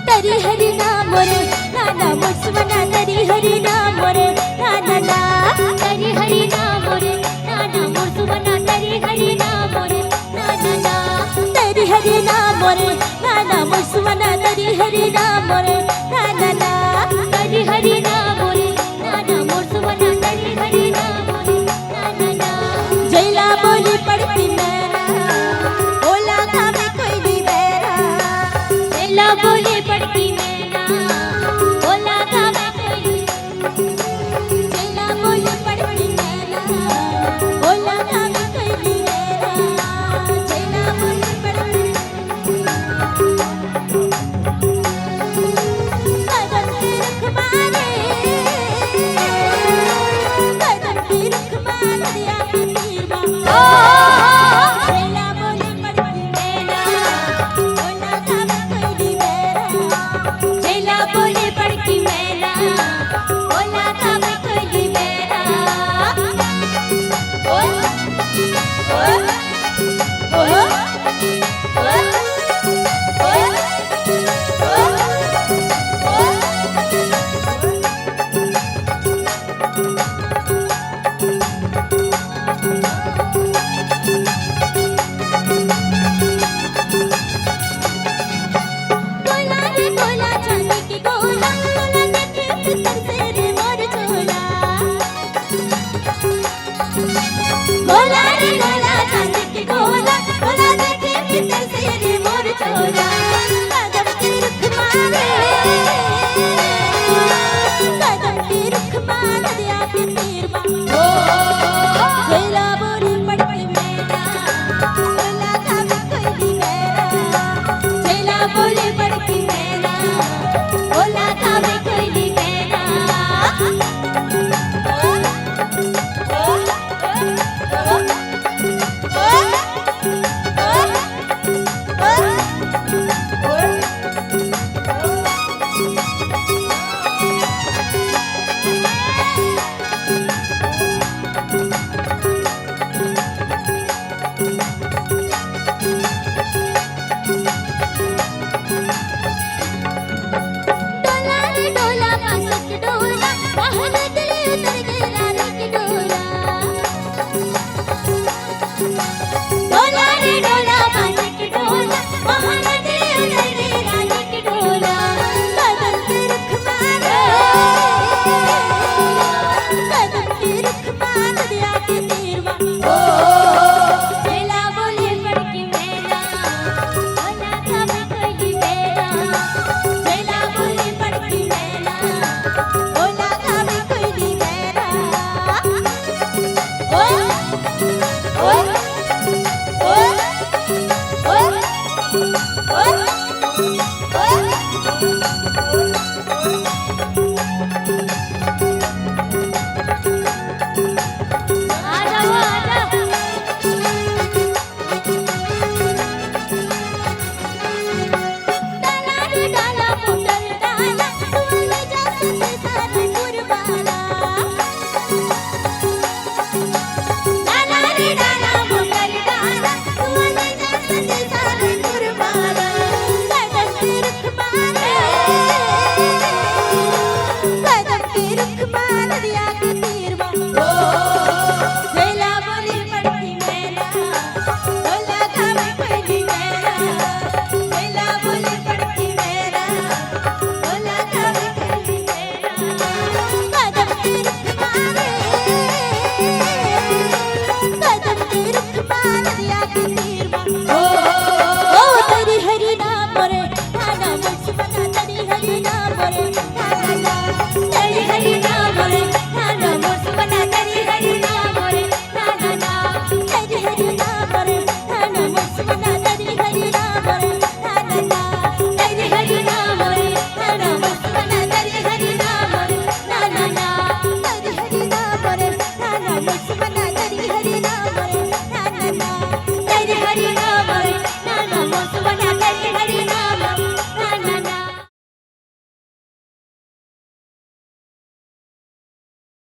तरी हरि नाम रे नाना मुसवना तरी हरि नाम रे नाना तरी हरि नाम रे नाना मुसवना तरी हरि नाम रे नाना तरी हरि नाम रे नाना मुसवना तरी हरि नाम रे नाना तरी हरि नाम रे नाना मुसवना तरी हरि नाम रे नाना जैला बोली पड़ती मेरा ओला का में कोई नहीं बेरा जैला बोली पड़ती